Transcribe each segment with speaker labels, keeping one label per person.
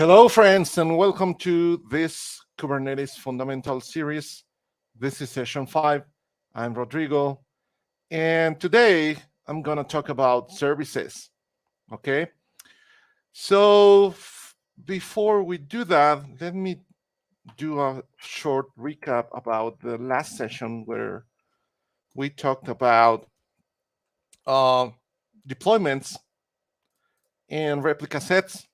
Speaker 1: Hello, friends, and welcome to this Kubernetes Fundamentals series. This is session 5. I'm Rodrigo, and today I'm going to talk about services. Okay, so before we do that, let me do a short recap about the last session where we talked about deployments and replica sets.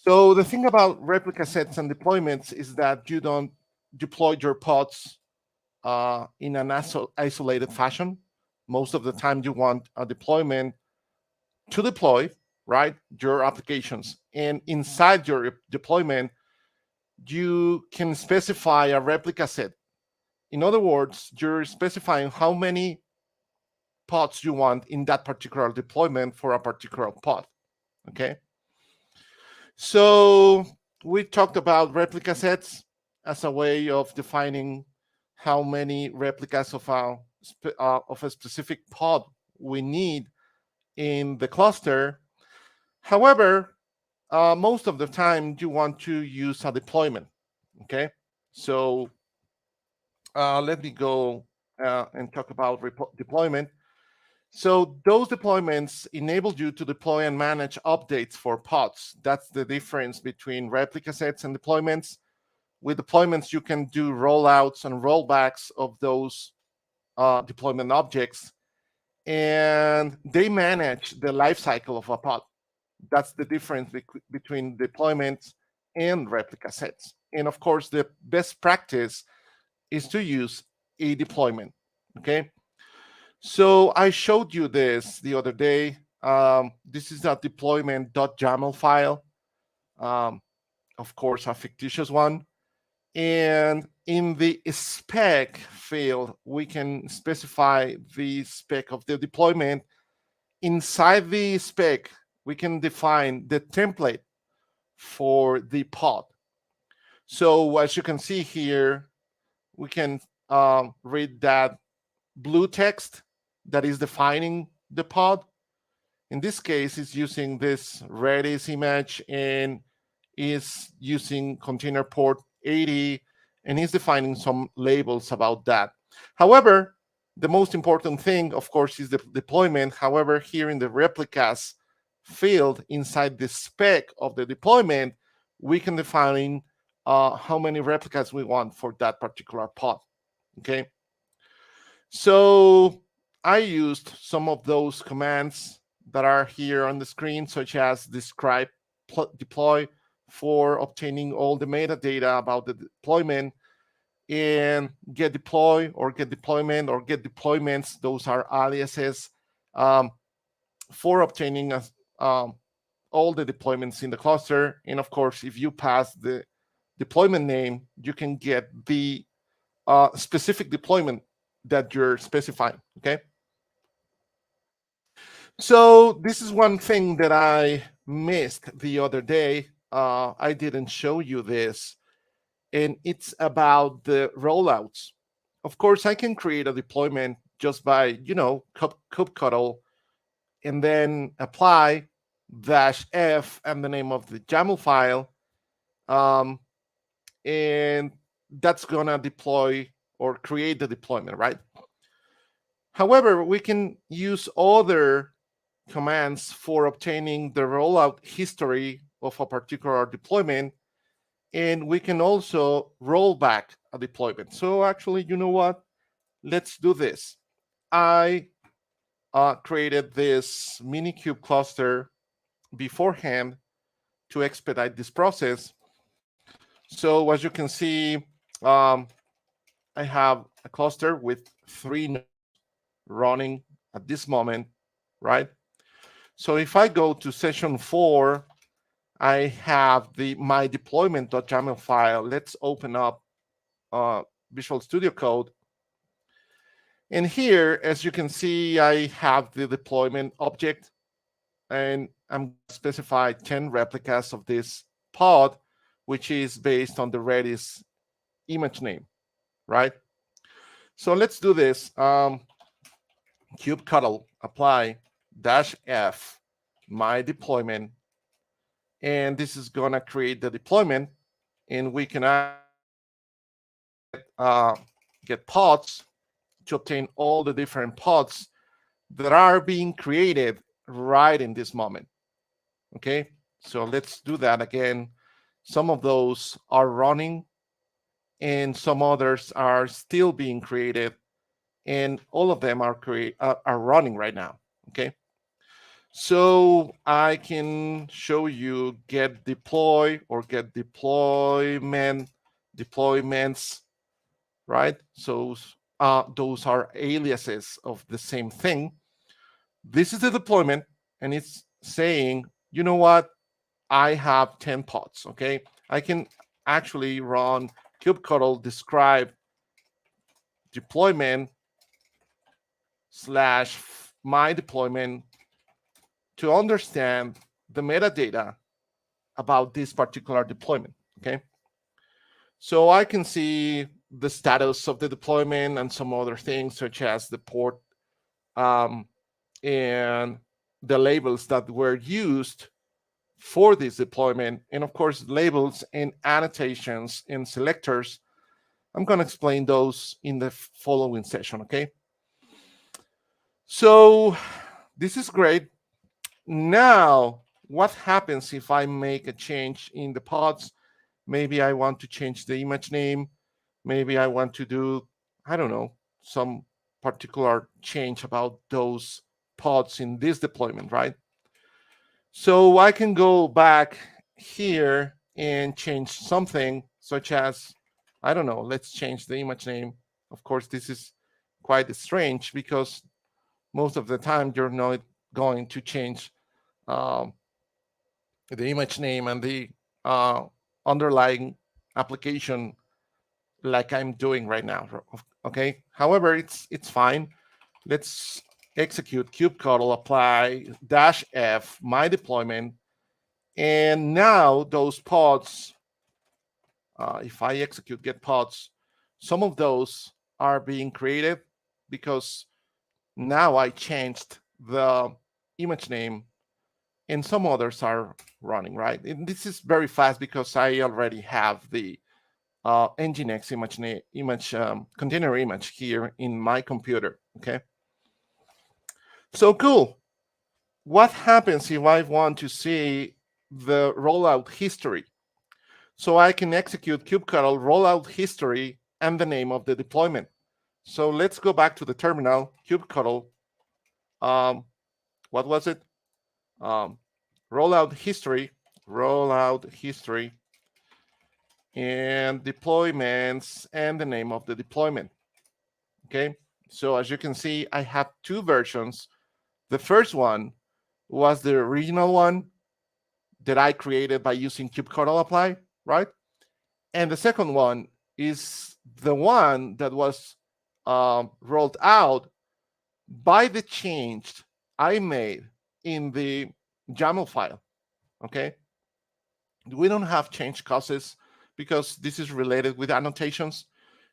Speaker 1: So the thing about replica sets and deployments is that you don't deploy your pods in an isolated fashion. Most of the time, you want a deployment to deploy, right, your applications. And inside your deployment, you can specify a replica set. In other words, you're specifying how many pods you want in that particular deployment for a particular pod, okay? So we talked about replica sets as a way of defining how many replicas of a specific pod we need in the cluster. However, most of the time you want to use a deployment. Okay, so let me go and talk about deployment. So those deployments enable you to deploy and manage updates for pods. That's the difference between replica sets and deployments. With deployments, you can do rollouts and rollbacks of those deployment objects, and they manage the lifecycle of a pod. That's the difference between deployments and replica sets. And of course, the best practice is to use a deployment, okay? So I showed you this the other day. This is a deployment.yaml file, of course, a fictitious one. And in the spec field, we can specify the spec of the deployment. Inside the spec, we can define the template for the pod. So as you can see here, we can read that blue text that is defining the pod. In this case, it's using this Redis image and is using container port 80 and is defining some labels about that. However, the most important thing, of course, is the deployment. However, here in the replicas field inside the spec of the deployment, we can define how many replicas we want for that particular pod, okay? So I used some of those commands that are here on the screen, such as describe, deploy, for obtaining all the metadata about the deployment, and get deploy or get deployment or get deployments. Those are aliases for obtaining all the deployments in the cluster. And of course, if you pass the deployment name, you can get the specific deployment that you're specifying, okay? So this is one thing that I missed the other day. I didn't show you this, and it's about the rollouts. Of course, I can create a deployment just by, kubectl, and then apply -f and the name of the YAML file, and that's gonna deploy or create the deployment, right? However, we can use other commands for obtaining the rollout history of a particular deployment, and we can also roll back a deployment. So actually, you know what? Let's do this. I created this Minikube cluster beforehand to expedite this process. So as you can see, I have a cluster with 3 nodes running at this moment, right? So if I go to session 4, I have my deployment.yaml file. Let's open up Visual Studio Code. And here, as you can see, I have the deployment object, and I'm specify 10 replicas of this pod, which is based on the Redis image name, right? So let's do this. Kubectl apply -f my deployment, and this is gonna create the deployment, and we can get pods to obtain all the different pods that are being created right in this moment. Okay, so let's do that again. Some of those are running and some others are still being created, and all of them are running right now. Okay, so I can show you get deploy or get deployments, right? So those are aliases of the same thing. This is the deployment, and it's saying, you know what? I have 10 pods, okay? I can actually run kubectl describe deployment / my deployment to understand the metadata about this particular deployment, okay? So I can see the status of the deployment and some other things such as the port and the labels that were used for this deployment, and of course labels and annotations and selectors. I'm going to explain those in the following session. Okay, so this is great. Now what happens if I make a change in the pods? Maybe I want to change the image name, maybe I want to do, I don't know, some particular change about those pods in this deployment, right? So I can go back here and change something such as, I don't know, let's change the image name. Of course, this is quite strange because most of the time you're not going to change um, the image name and the uh, underlying application like I'm doing right now. Okay. However, it's fine. Let's execute kubectl apply -f my deployment. And now those pods, if I execute get pods, some of those are being created because now I changed the image name, and some others are running, right? And this is very fast because I already have the Nginx container image here in my computer, okay? So cool. What happens if I want to see the rollout history? So I can execute kubectl rollout history and the name of the deployment. So let's go back to the terminal, kubectl, what was it? Rollout history, and deployments and the name of the deployment. Okay, so as you can see, I have two versions. The first one was the original one that I created by using kubectl apply, right? And the second one is the one that was rolled out by the change I made in the YAML file, okay? We don't have change causes because this is related with annotations.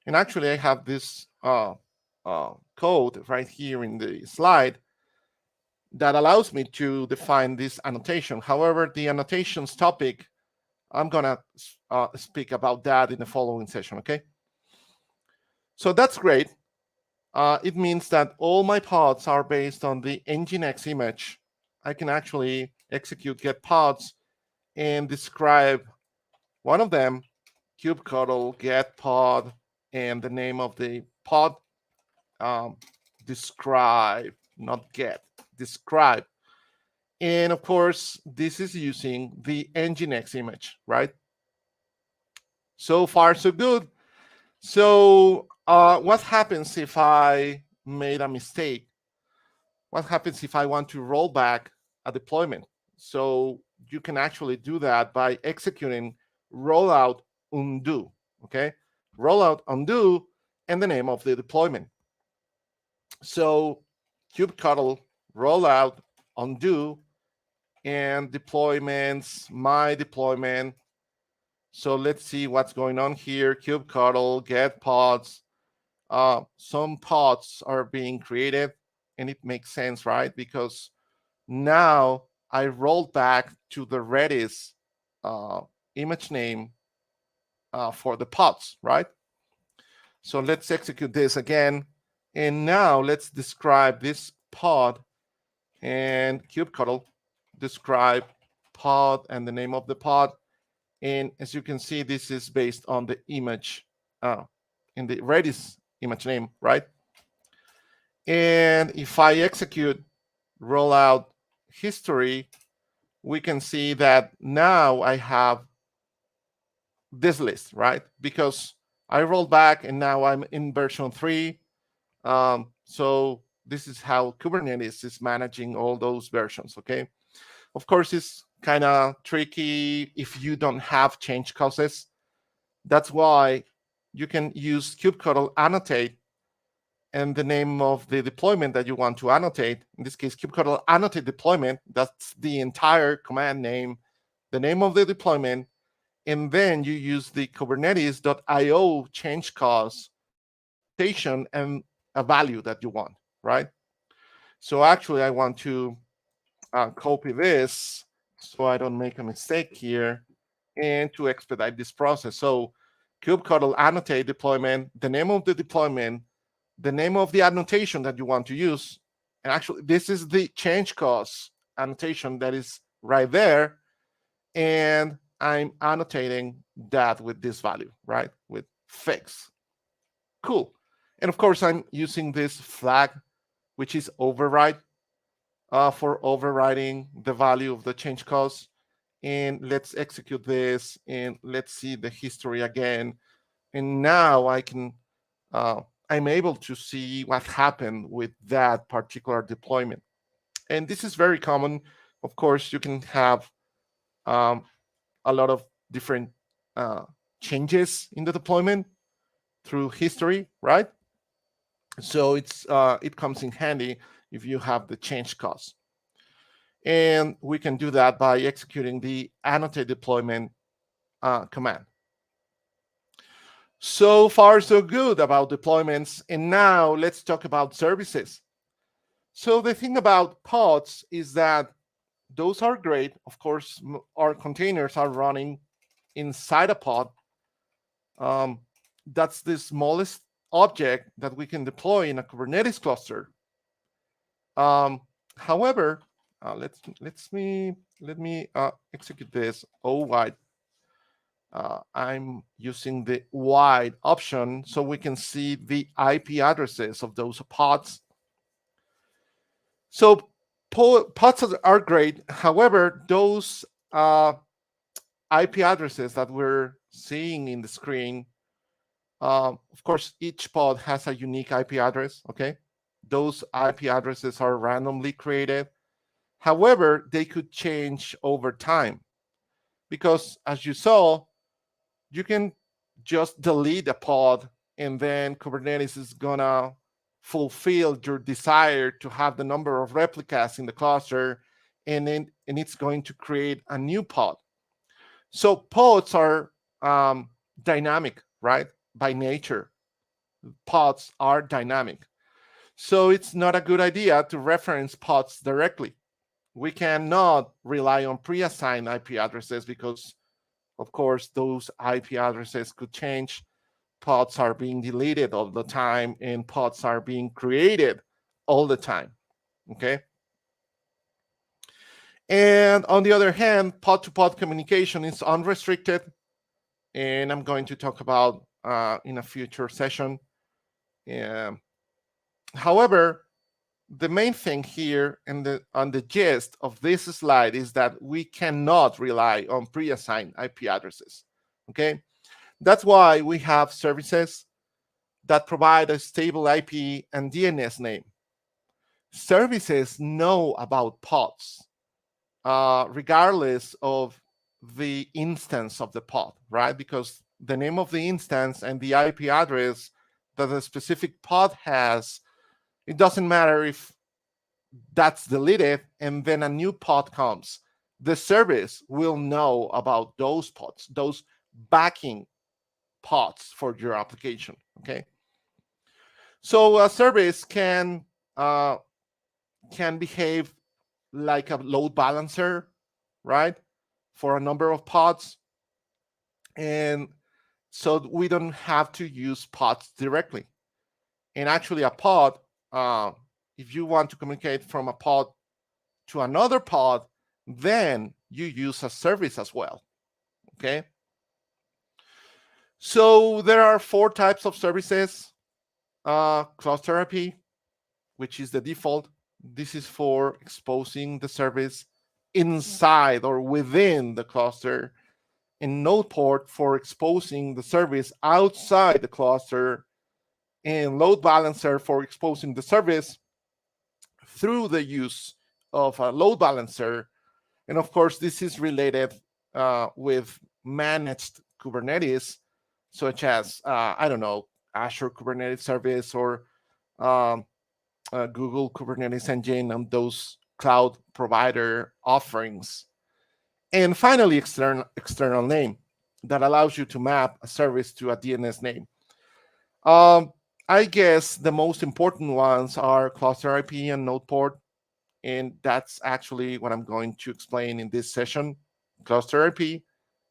Speaker 1: And actually, I have this code right here in the slide that allows me to define this annotation. However, the annotations topic, I'm gonna speak about that in the following session, okay? So that's great. It means that all my pods are based on the Nginx image. I can actually execute get pods and describe one of them, kubectl get pod, and the name of the pod, describe, not get, describe. And of course, this is using the Nginx image, right? So far, so good. So what happens if I made a mistake? What happens if I want to roll back a deployment? So you can actually do that by executing rollout undo, okay? Rollout undo and the name of the deployment. So kubectl rollout undo and deployments, my deployment. So let's see what's going on here. Kubectl get pods. Some pods are being created, and it makes sense, right? Because now I rolled back to the Redis image name for the pods, right? So let's execute this again. And now let's describe this pod, and kubectl describe pod and the name of the pod. And as you can see, this is based on the image in the Redis image name, right? And if I execute rollout history, we can see that now I have this list, right? Because I rolled back and now I'm in version 3. So this is how Kubernetes is managing all those versions, okay? Of course, it's kind of tricky if you don't have change causes. That's why you can use kubectl annotate and the name of the deployment that you want to annotate. In this case, kubectl annotate deployment. That's the entire command name, the name of the deployment, and then you use the kubernetes.io change cause annotation and a value that you want, right? So actually, I want to copy this so I don't make a mistake here and to expedite this process. So kubectl annotate deployment, the name of the deployment, the name of the annotation that you want to use. And actually, this is the change cause annotation that is right there. And I'm annotating that with this value, right? With fix. Cool. And of course, I'm using this flag, which is override for overriding the value of the change cause. And let's execute this and let's see the history again. And now I can, I'm able to see what happened with that particular deployment. And this is very common. Of course, you can have a lot of different changes in the deployment through history, right? So it comes in handy if you have the change cause. And we can do that by executing the annotate deployment command. So far, so good about deployments. And now let's talk about services. So the thing about pods is that those are great. Of course, our containers are running inside a pod. That's the smallest object that we can deploy in a Kubernetes cluster. However, let me execute this. Wide. I'm using the wide option so we can see the IP addresses of those pods. So pods are great. However, those IP addresses that we're seeing in the screen, of course, each pod has a unique IP address, okay? Those IP addresses are randomly created. However, they could change over time because, as you saw, you can just delete a pod and then Kubernetes is gonna fulfill your desire to have the number of replicas in the cluster, and it's going to create a new pod. So pods are dynamic, right? By nature, pods are dynamic. So it's not a good idea to reference pods directly. We cannot rely on pre-assigned IP addresses because, of course, those IP addresses could change. Pods are being deleted all the time, and pods are being created all the time, okay? And on the other hand, pod-to-pod communication is unrestricted, and I'm going to talk about in a future session. However, the main thing here on the gist of this slide is that we cannot rely on pre-assigned IP addresses, okay? That's why we have services that provide a stable IP and DNS name. Services know about pods, regardless of the instance of the pod, right? Because the name of the instance and the IP address that the specific pod has, it doesn't matter if that's deleted and then a new pod comes. The service will know about those pods, those backing pods for your application, okay? So a service can behave like a load balancer, right? for a number of pods. And so we don't have to use pods directly. And actually a pod, if you want to communicate from a pod to another pod, then you use a service as well, okay? So there are 4 types of services. Cluster IP, which is the default. This is for exposing the service inside or within the cluster. And node port for exposing the service outside the cluster. And load balancer for exposing the service through the use of a load balancer. And of course, this is related with managed Kubernetes, such as, I don't know, Azure Kubernetes Service or Google Kubernetes Engine and those cloud provider offerings. And finally, external name that allows you to map a service to a DNS name. I guess the most important ones are cluster IP and node port. And that's actually what I'm going to explain in this session, cluster IP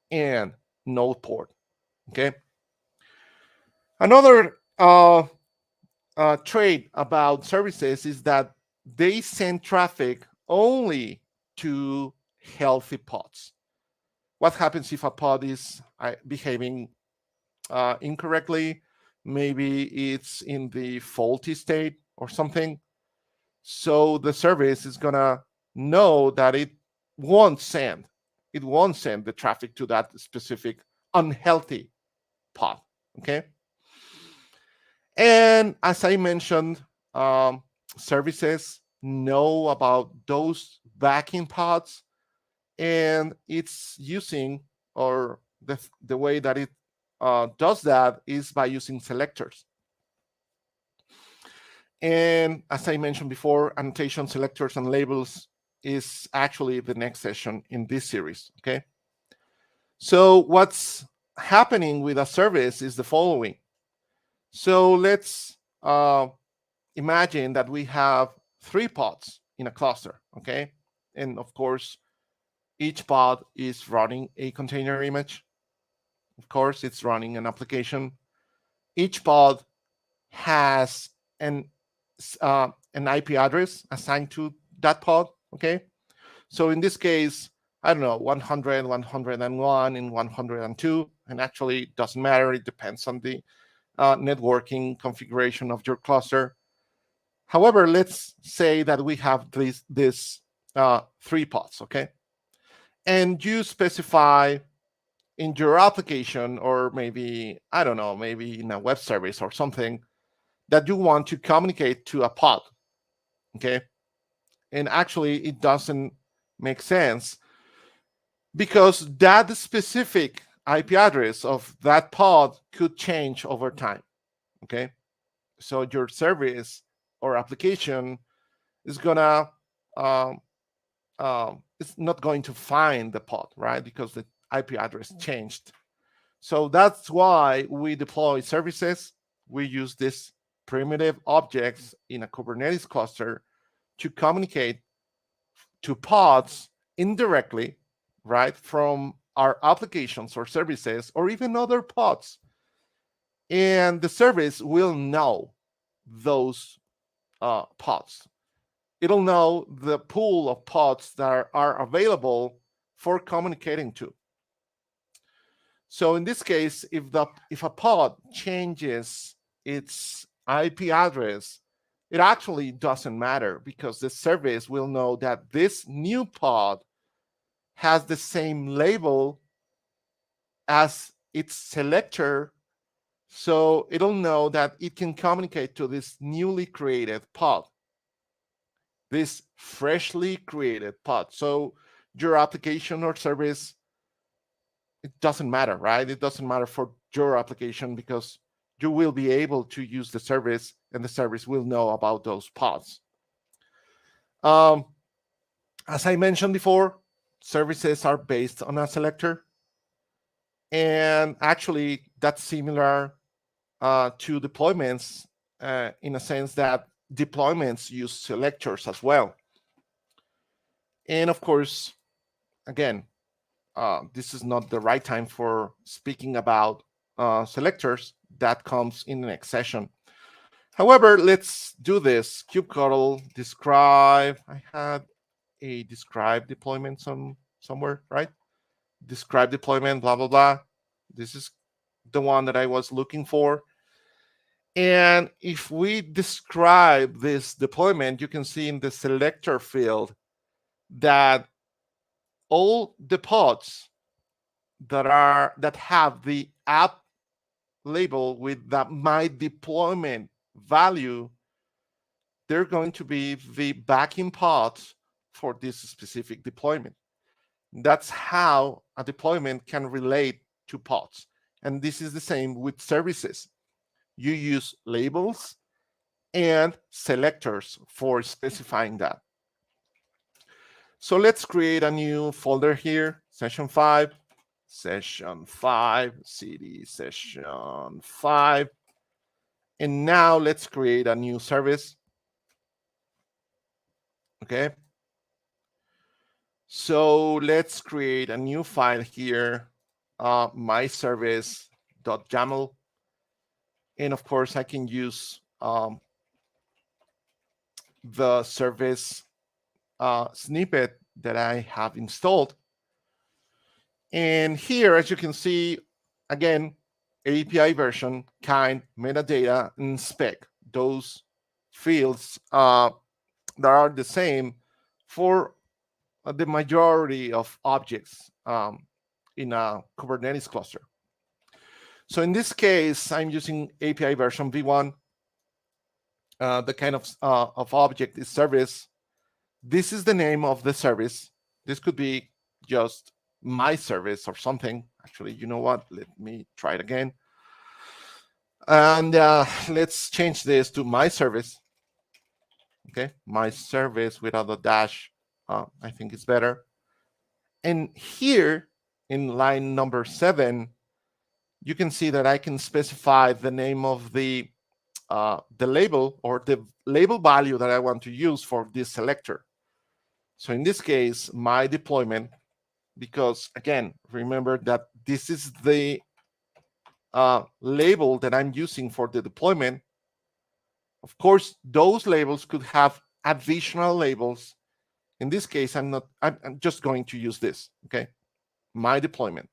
Speaker 1: and node port, okay? Another trait about services is that they send traffic only to healthy pods. What happens if a pod is behaving incorrectly? Maybe it's in the faulty state or something. So the service is gonna know that it won't send the traffic to that specific unhealthy pod, okay? And as I mentioned, services know about those backing pods, and it's using, or the way that it does that is by using selectors. And as I mentioned before, annotation, selectors, and labels is actually the next session in this series, okay? So what's happening with a service is the following. So let's imagine that we have 3 pods in a cluster, okay? And of course, each pod is running a container image. Of course, it's running an application. Each pod has an IP address assigned to that pod, okay? So in this case, I don't know, 100, 101, and 102, and actually it doesn't matter. It depends on the networking configuration of your cluster. However, let's say that we have these 3 pods, okay? And you specify in your application, or maybe, I don't know, maybe in a web service or something, that you want to communicate to a pod, okay? And actually, it doesn't make sense because that specific IP address of that pod could change over time, okay? So your service or application is gonna, it's not going to find the pod, right? Because the IP address changed. So that's why we deploy services. We use these primitive objects in a Kubernetes cluster to communicate to pods indirectly, right, from our applications or services or even other pods. And the service will know those pods. It'll know the pool of pods that are available for communicating to. So in this case, if a pod changes its IP address, it actually doesn't matter because the service will know that this new pod has the same label as its selector. So it'll know that it can communicate to this newly created pod, this freshly created pod. So your application or service, it doesn't matter, right? It doesn't matter for your application because you will be able to use the service and the service will know about those pods. As I mentioned before, services are based on a selector. And actually, that's similar to deployments in a sense that deployments use selectors as well. And of course, again, this is not the right time for speaking about selectors. That comes in the next session. However, let's do this. kubectl describe. I had a describe deployment somewhere, right? Describe deployment, blah, blah, blah. This is the one that I was looking for. And if we describe this deployment, you can see in the selector field that all the pods that have the app label with the my deployment value, they're going to be the backing pods for this specific deployment. That's how a deployment can relate to pods. And this is the same with services. You use labels and selectors for specifying that. So let's create a new folder here, session 5, cd session 5. And now let's create a new service. Okay. So let's create a new file here, myservice.yaml. And of course, I can use the service snippet that I have installed. And here, as you can see, again, API version, kind, metadata, and spec. Those fields that are the same for the majority of objects in a Kubernetes cluster. So in this case, I'm using API version v1. The kind of object is service. This is the name of the service. This could be just my service or something. Actually, you know what? Let me try it again. And let's change this to my service. Okay, my service without a dash. I think it's better. And here in line number 7, you can see that I can specify the name of the label or the label value that I want to use for this selector. So in this case, my deployment, because again, remember that this is the label that I'm using for the deployment. Of course, those labels could have additional labels. In this case, I'm just going to use this, okay? My deployment.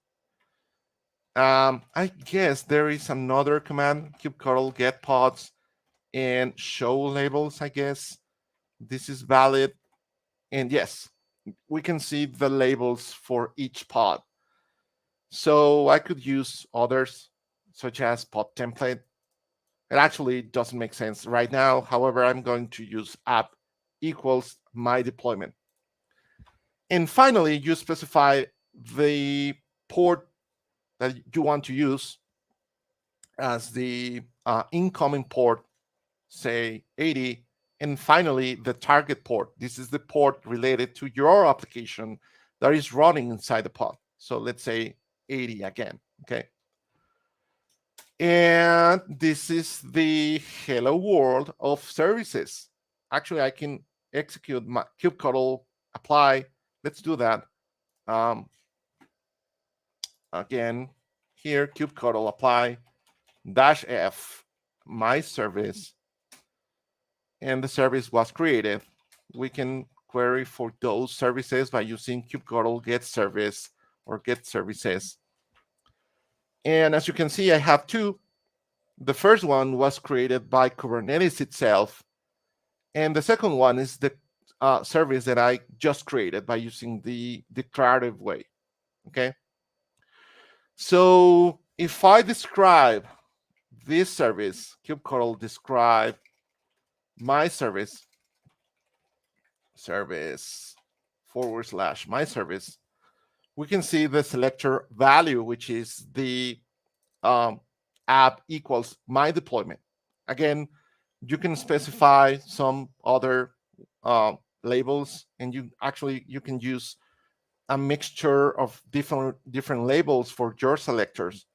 Speaker 1: I guess there is another command, kubectl get pods and show labels, I guess. This is valid. And yes, we can see the labels for each pod. So I could use others, such as pod template. It actually doesn't make sense right now. However, I'm going to use app equals my deployment. And finally, you specify the port that you want to use as the incoming port, say 80. And finally, the target port. This is the port related to your application that is running inside the pod. So let's say 80 again, okay? And this is the hello world of services. Actually, I can execute my kubectl apply. Let's do that. Again, here, kubectl apply -f, my service, and the service was created. We can query for those services by using kubectl get service or get services. And as you can see, I have two. The first one was created by Kubernetes itself. And the second one is the service that I just created by using the declarative way, okay? So if I describe this service, kubectl describe my service, /my service, we can see the selector value, which is the app equals my deployment. Again, you can specify some other labels, and you can use a mixture of different labels for your selectors.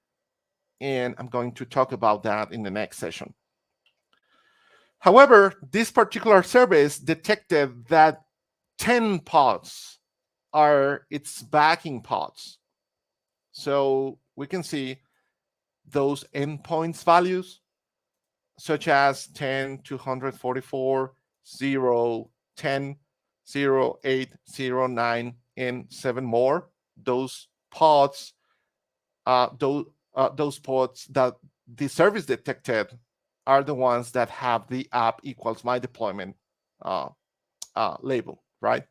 Speaker 1: And I'm going to talk about that in the next session. However, this particular service detected that 10 pods are its backing pods, So we can see those endpoints values, such as 10, 244, 0, 10, 0, 8, 0, 9, and 7 more. Those pods, those pods that the service detected are the ones that have the app equals my deployment label, right?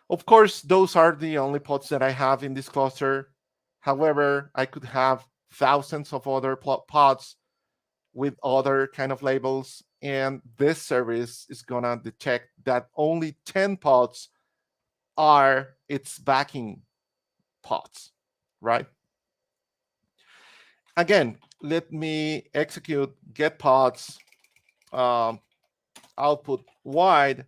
Speaker 1: Of course, those are the only pods that I have in this cluster. However, I could have thousands of other pods with other kind of labels, and this service is gonna detect that only 10 pods are its backing pods, right? Again, let me execute get pods output wide,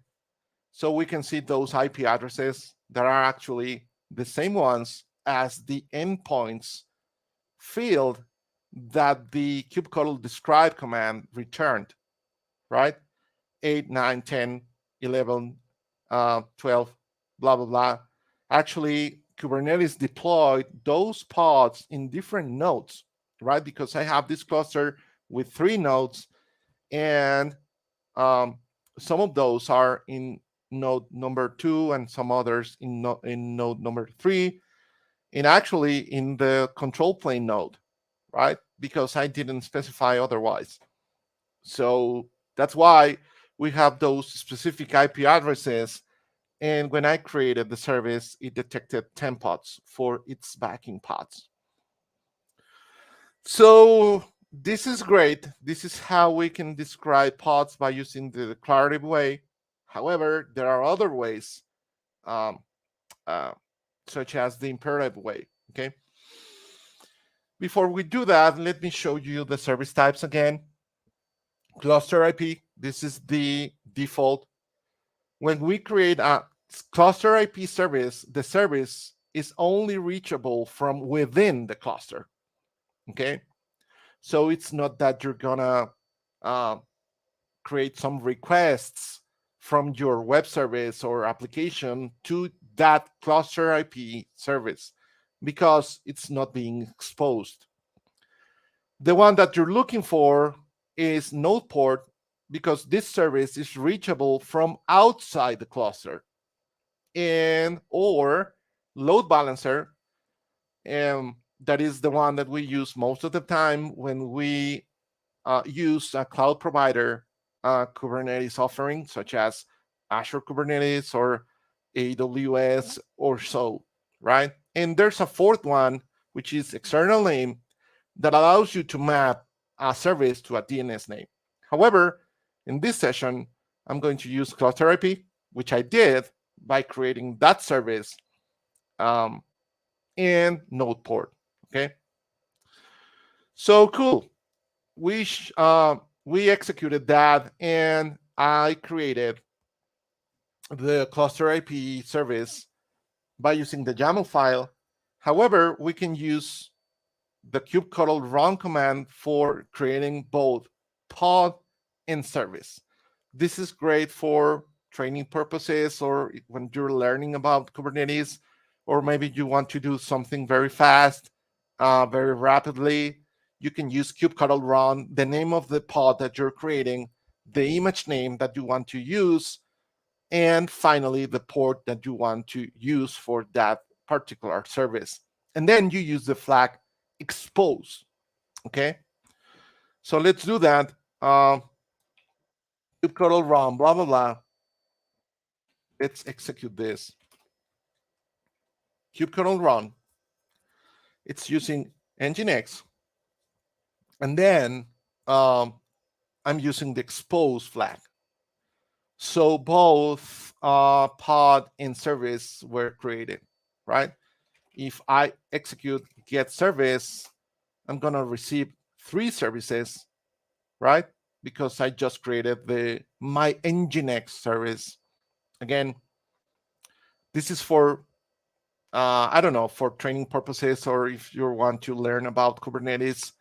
Speaker 1: so we can see those IP addresses that are actually the same ones as the endpoints field that the kubectl describe command returned, right? 8, 9, 10, 11, 12, blah, blah, blah. Actually, Kubernetes deployed those pods in different nodes, right? Because I have this cluster with 3 nodes, and some of those are in node number 2 and some others in node number 3, and actually in the control plane node, right? Because I didn't specify otherwise. So that's why we have those specific IP addresses. And when I created the service, it detected 10 pods for its backing pods. So this is great. This is how we can describe pods by using the declarative way. However, there are other ways, such as the imperative way, okay? Before we do that, let me show you the service types again. Cluster IP, this is the default. When we create a cluster IP service, the service is only reachable from within the cluster, okay? So it's not that you're gonna create some requests from your web service or application to that cluster IP service, because it's not being exposed. The one that you're looking for is node port, because this service is reachable from outside the cluster, and or load balancer, that is the one that we use most of the time when we use a cloud provider Kubernetes offering, such as Azure Kubernetes or AWS or so, right? And there's a fourth one, which is external name, that allows you to map a service to a DNS name. However, in this session, I'm going to use cluster IP, which I did by creating that service and node port, okay? So cool. We executed that, and I created the cluster IP service by using the YAML file. However, we can use the kubectl run command for creating both pod and service. This is great for training purposes, or when you're learning about Kubernetes, or maybe you want to do something very fast, very rapidly. You can use kubectl run, the name of the pod that you're creating, the image name that you want to use, and finally the port that you want to use for that particular service. And then you use the flag expose, okay? So let's do that. Kubectl run, blah, blah, blah. Let's execute this. Kubectl run. It's using Nginx. And then I'm using the expose flag. So both pod and service were created, right? If I execute get service, I'm gonna receive 3 services, right? Because I just created my Nginx service. Again, this is for I don't know, for training purposes, or if you want to learn about Kubernetes,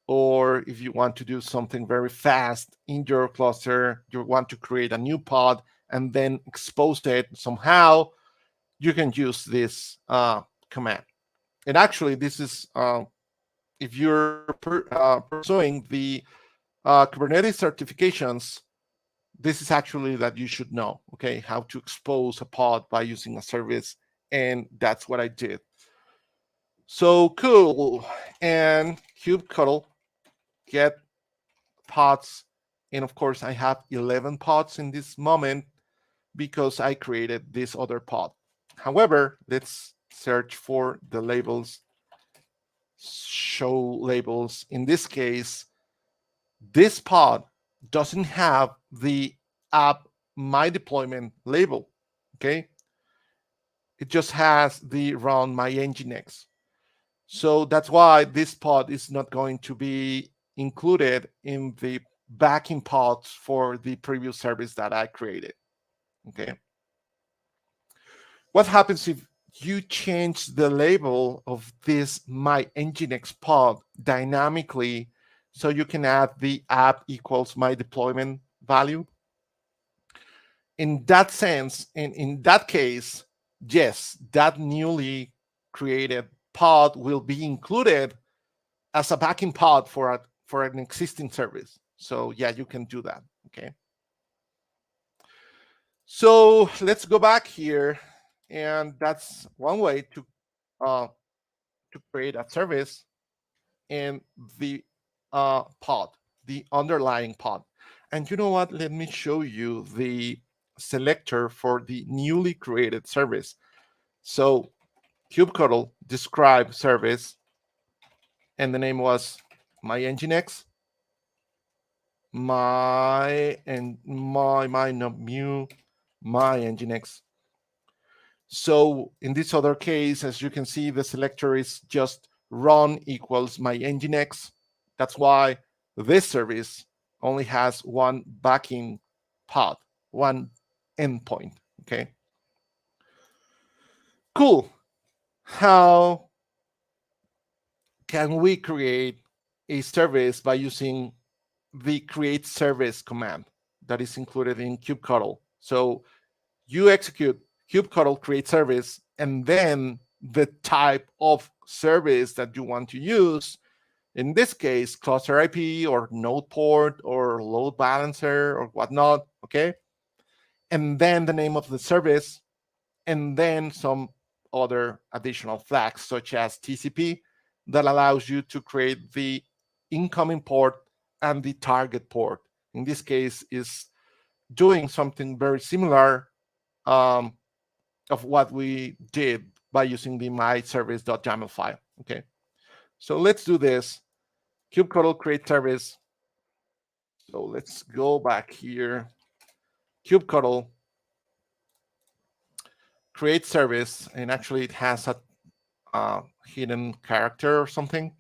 Speaker 1: or if you want to do something very fast in your cluster, you want to create a new pod and then expose it somehow, you can use this command. And actually, this is if you're pursuing the Kubernetes certifications, this is actually that you should know, okay, how to expose a pod by using a service, and that's what I did. So cool. And kubectl get pods, and of course I have 11 pods in this moment because I created this other pod. However, let's search for the labels, show labels. In this case, this pod doesn't have the app my deployment label, okay? It just has the run my nginx. So that's why this pod is not going to be included in the backing pods for the previous service that I created, okay? What happens if you change the label of this my nginx pod dynamically so you can add the app equals my deployment value? In that sense, in that case, yes, that newly created pod will be included as a backing pod for an existing service. So yeah, you can do that, okay? So let's go back here, and that's one way to create a service in the pod, the underlying pod. And you know what? Let me show you the selector for the newly created service. So kubectl describe service, and the name was my nginx, my nginx. So in this other case, as you can see, the selector is just run equals my nginx. That's why this service only has one backing pod, one endpoint, okay? Cool. How can we create a service by using the create service command that is included in kubectl? So you execute kubectl create service, and then the type of service that you want to use, in this case, cluster IP or node port or load balancer or whatnot, okay? And then the name of the service, and then some other additional flags such as TCP that allows you to create the incoming port and the target port. In this case, is doing something very similar of what we did by using the myservice.yaml file, okay? So let's do this. Kubectl create service. So let's go back here. Kubectl create service, and actually it has a hidden character or something.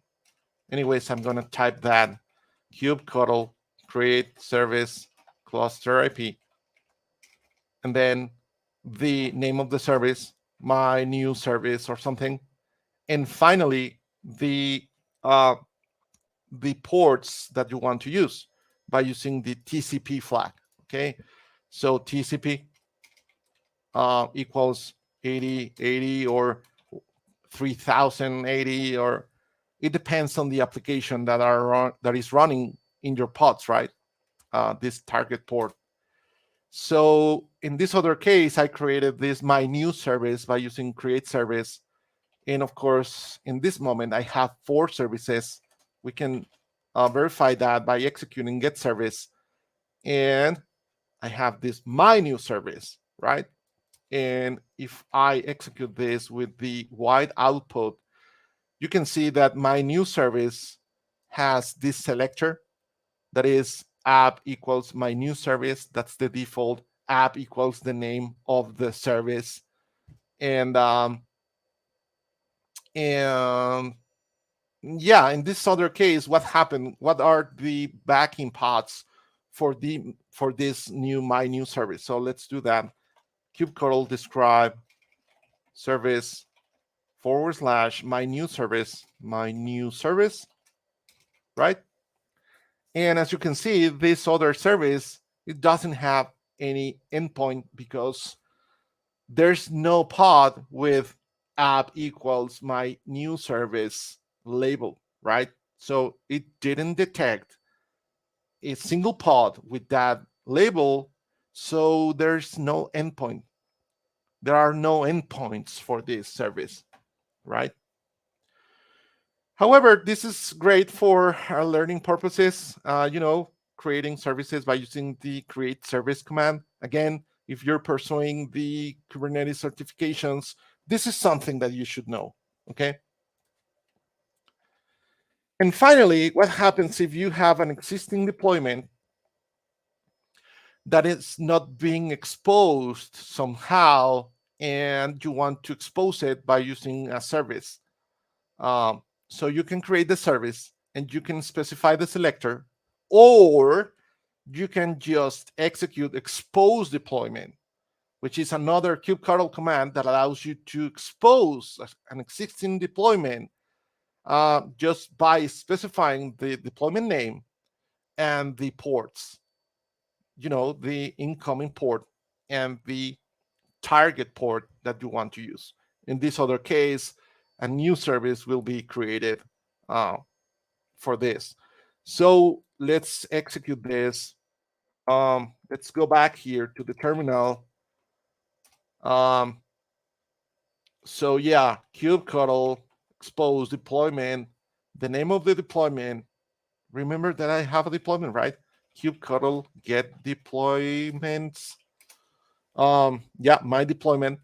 Speaker 1: Anyways, I'm gonna type that kubectl create service cluster IP, and then the name of the service, my new service or something, and finally the ports that you want to use by using the TCP flag, okay? So TCP equals 8080 or 3080, or it depends on the application that is running in your pods, right? This target port. So in this other case, I created this my new service by using create service. And of course, in this moment, I have 4 services. We can verify that by executing get service. And I have this my new service, right? And if I execute this with the white output, you can see that my new service has this selector that is app equals my new service. That's the default. App equals the name of the service. And yeah, in this other case, what happened? What are the backing pods for this my new service? So let's do that. Kubectl describe service / my new service, right? And as you can see, this other service, it doesn't have any endpoint because there's no pod with app equals my new service label, right? So it didn't detect a single pod with that label, so there's no endpoint. There are no endpoints for this service, right? However, this is great for learning purposes, creating services by using the create service command. Again, if you're pursuing the Kubernetes certifications, this is something that you should know, okay? And finally, what happens if you have an existing deployment that is not being exposed somehow and you want to expose it by using a service? So you can create the service and you can specify the selector, or you can just execute expose deployment, which is another kubectl command that allows you to expose an existing deployment just by specifying the deployment name and the ports, the incoming port and the target port that you want to use. In this other case, a new service will be created for this. So let's execute this. Let's go back here to the terminal. So yeah, kubectl expose deployment, the name of the deployment. Remember that I have a deployment, right? Kubectl get deployments. Yeah, my deployment.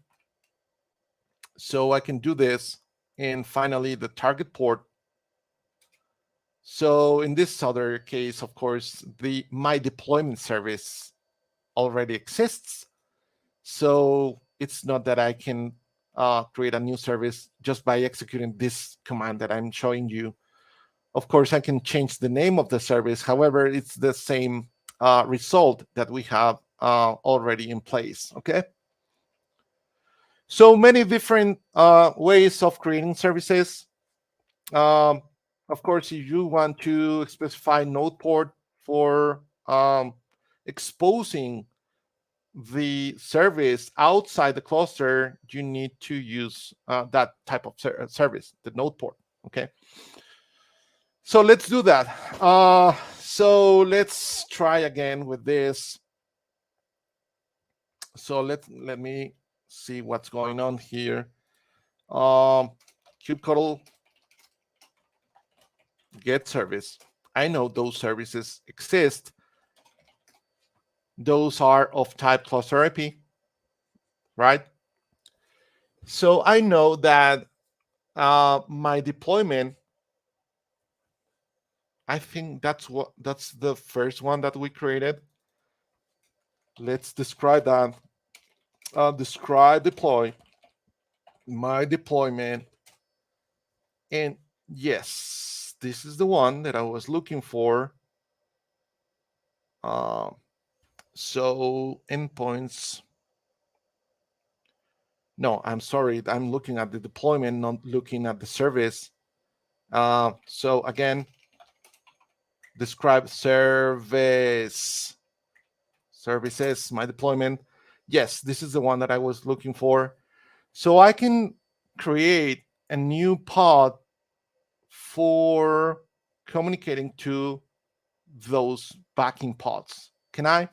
Speaker 1: So I can do this. And finally, the target port. So in this other case, of course, the my deployment service already exists. So it's not that I can create a new service just by executing this command that I'm showing you. Of course, I can change the name of the service. However, it's the same result that we have already in place, okay? So many different ways of creating services. Of course, if you want to specify node port for exposing the service outside the cluster, you need to use that type of service, the node port, okay? So let's do that. So let's try again with this. So let me see what's going on here. Kubectl get service. I know those services exist. Those are of type cluster IP, right? So I know that my deployment, I think that's the first one that we created. Let's describe that. Describe deploy, my deployment. And yes, this is the one that I was looking for. So endpoints. No, I'm sorry. I'm looking at the deployment, not looking at the service. So again, describe service. Services, my deployment. Yes, this is the one that I was looking for. So I can create a new pod for communicating to those backing pods. Can I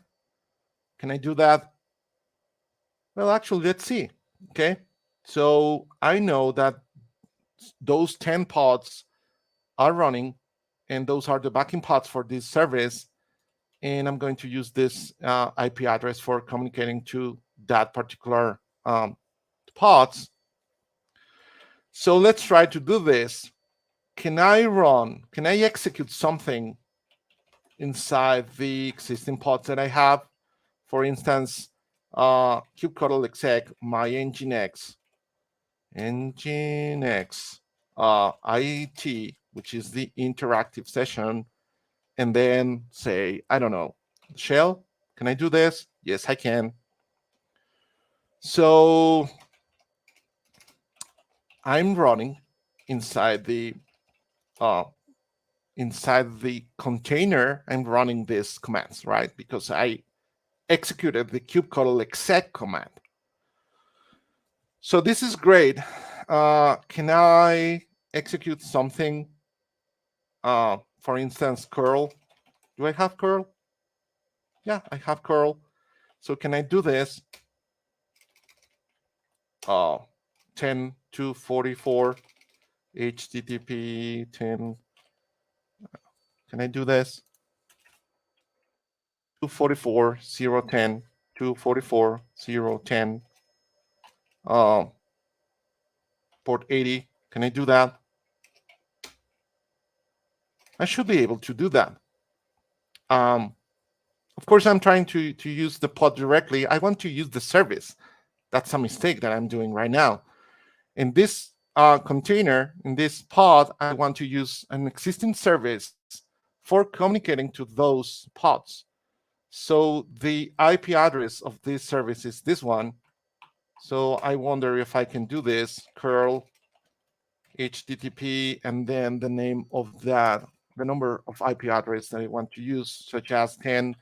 Speaker 1: do that? Well, actually, let's see. Okay. So I know that those 10 pods are running, and those are the backing pods for this service. And I'm going to use this IP address for communicating to that particular pods. So let's try to do this. Can I execute something inside the existing pods that I have? For instance, kubectl exec my nginx IT, which is the interactive session, and then say, I don't know, shell. Can I do this? Yes, I can. So I'm running inside the container. I'm running these commands, right? Because I executed the kubectl exec command. So this is great. can I execute something? For instance, curl. Do I have curl? Yeah, I have curl. So can I do this? 10 to 44 HTTP 10. Can I do this? 244.0.10, 244.0.10, port 80. Can I do that? I should be able to do that. Of course, I'm trying to use the pod directly. I want to use the service. That's a mistake that I'm doing right now. In this container, in this pod, I want to use an existing service for communicating to those pods. So the IP address of this service is this one. So I wonder if I can do this, curl HTTP, and then the name of that, the number of IP address that I want to use, such as 10,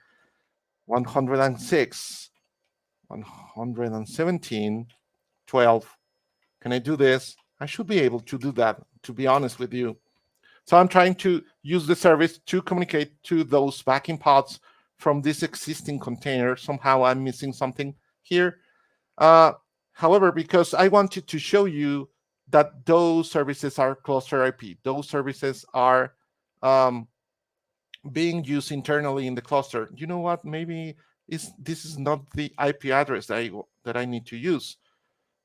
Speaker 1: 106, 117, 12. Can I do this? I should be able to do that, to be honest with you. So I'm trying to use the service to communicate to those backing pods from this existing container. Somehow I'm missing something here. However, because I wanted to show you that those services are cluster IP, those services are being used internally in the cluster. You know what? Maybe this is not the IP address that I need to use.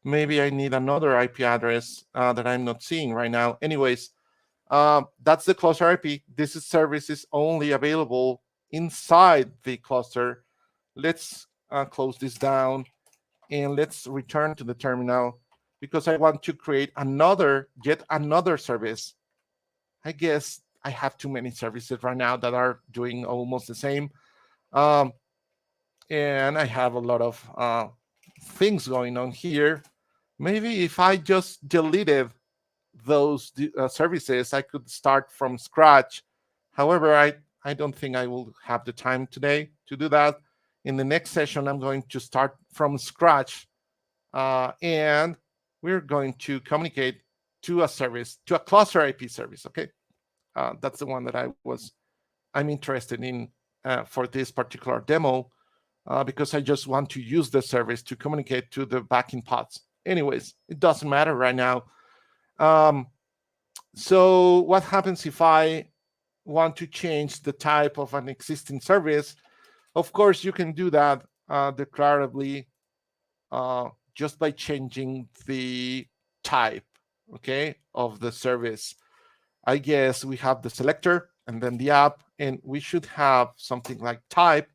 Speaker 1: Maybe I need another IP address that I'm not seeing right now. Anyways, that's the cluster IP. This service is only available inside the cluster. Let's close this down and let's return to the terminal because I want to create yet another service. I guess I have too many services right now that are doing almost the same. And I have a lot of things going on here. Maybe if I just deleted those services, I could start from scratch. However, I don't think I will have the time today to do that. In the next session, I'm going to start from scratch, and we're going to communicate to a service, to a cluster IP service, okay? That's the one that I'm interested in for this particular demo, because I just want to use the service to communicate to the backing pods. Anyways, it doesn't matter right now. So what happens if I want to change the type of an existing service? Of course, you can do that declaratively just by changing the type, okay, of the service. I guess we have the selector and then the app, and we should have something like type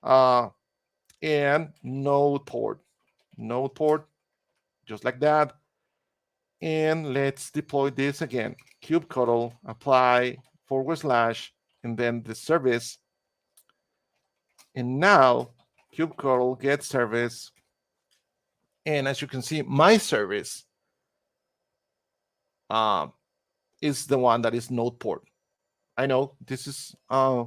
Speaker 1: and node port, just like that. And let's deploy this again. kubectl apply / and then the service. And now kubectl get service. And as you can see, my service is the one that is node port. I know this is, I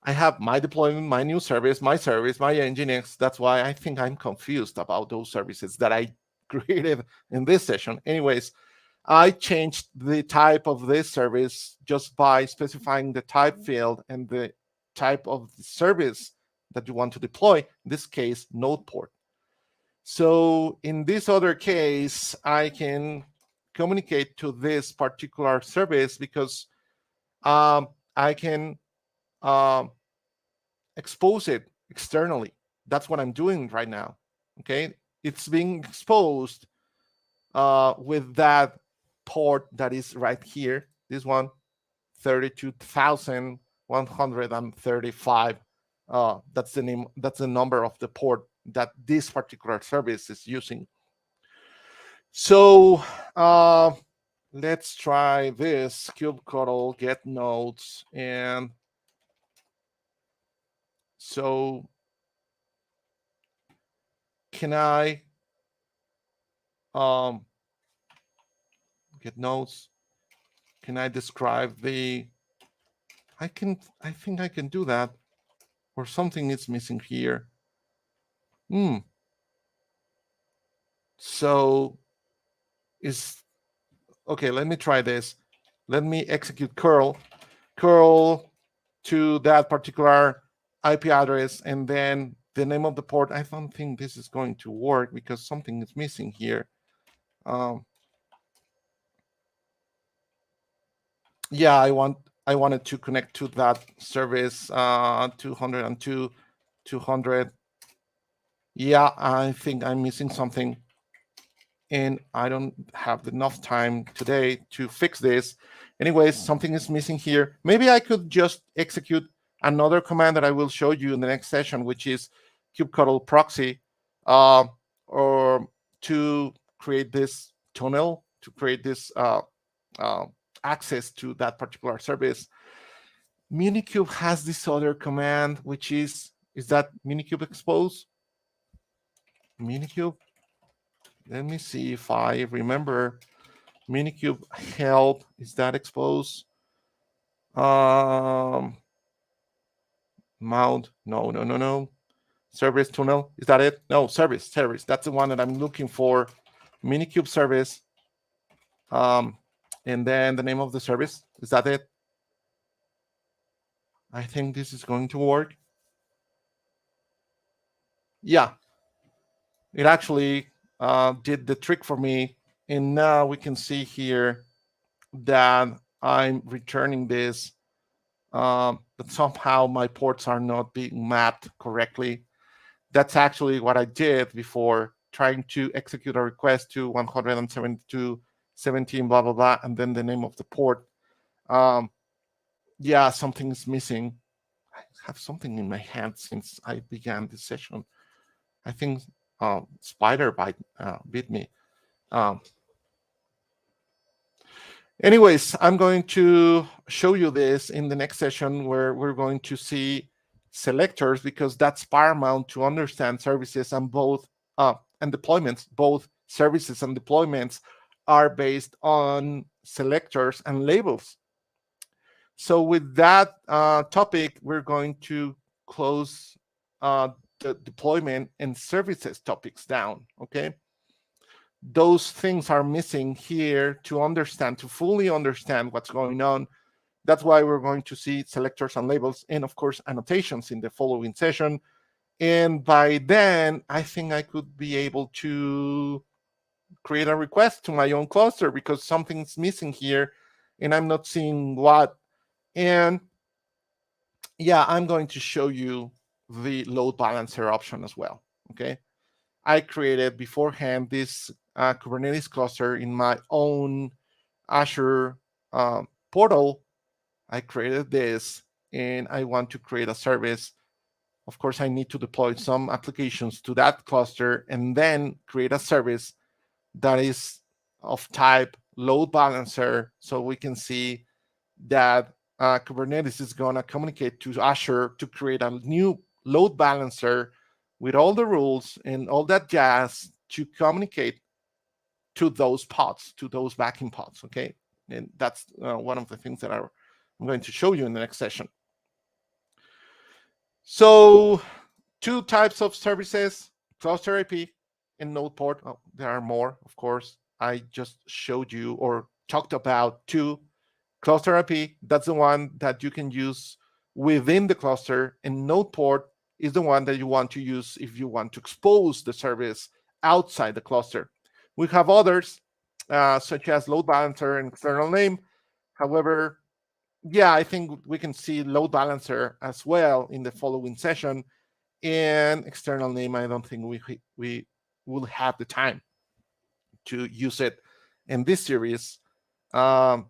Speaker 1: have my deployment, my new service, my Nginx. That's why I think I'm confused about those services that I created in this session. Anyways, I changed the type of this service just by specifying the type field and the type of the service that you want to deploy, in this case, node port. So in this other case, I can communicate to this particular service because I can expose it externally. That's what I'm doing right now, okay? It's being exposed with that port that is right here, this one, 32,135. That's the name, that's the number of the port that this particular service is using. So let's try this kubectl get nodes. And so can I get nodes? Can I describe the, I think I can do that, or something is missing here. So is, okay, let me try this. Let me execute curl to that particular IP address, and then the name of the port. I don't think this is going to work because something is missing here. Yeah, I wanted to connect to that service 202, 200. Yeah, I think I'm missing something, and I don't have enough time today to fix this. Anyways, something is missing here. Maybe I could just execute another command that I will show you in the next session, which is kubectl proxy, or to create this tunnel, to create this access to that particular service. Minikube has this other command, which is that Minikube expose? Minikube? Let me see if I remember. Minikube help, is that expose? Mount, no. Service tunnel, is that it? No, service. That's the one that I'm looking for. Minikube service. And then the name of the service, is that it? I think this is going to work. Yeah, it actually did the trick for me. And now we can see here that I'm returning this, but somehow my ports are not being mapped correctly. That's actually what I did before, trying to execute a request to 172.17, blah, blah, blah, and then the name of the port. Yeah, something's missing. I have something in my hand since I began this session. I think spider bit me. Anyways, I'm going to show you this in the next session, where we're going to see selectors, because that's paramount to understand services, and and deployments. Both services and deployments are based on selectors and labels. So with that topic, we're going to close the deployment and services topics down, okay? Those things are missing here to fully understand what's going on. That's why we're going to see selectors and labels, and of course annotations in the following session. And by then, I think I could be able to create a request to my own cluster, because something's missing here and I'm not seeing what. And yeah, I'm going to show you the load balancer option as well, okay? I created beforehand this Kubernetes cluster in my own Azure portal. I created this, and I want to create a service. Of course, I need to deploy some applications to that cluster and then create a service that is of type load balancer, so we can see that Kubernetes is going to communicate to Azure to create a new load balancer with all the rules and all that jazz to communicate to those pods, to those backing pods, okay? And that's one of the things that I'm going to show you in the next session. So 2 types of services, cluster IP and node port. Oh, there are more, of course. I just showed you or talked about 2. Cluster IP, that's the one that you can use within the cluster, and node port is the one that you want to use if you want to expose the service outside the cluster. We have others, such as load balancer and external name. However, yeah, I think we can see load balancer as well in the following session. And external name, I don't think we will have the time to use it in this series. And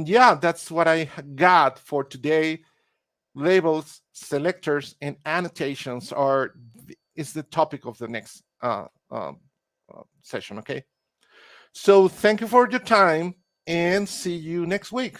Speaker 1: yeah, that's what I got for today. Labels, selectors, and annotations is the topic of the next session, okay? So thank you for your time, and see you next week.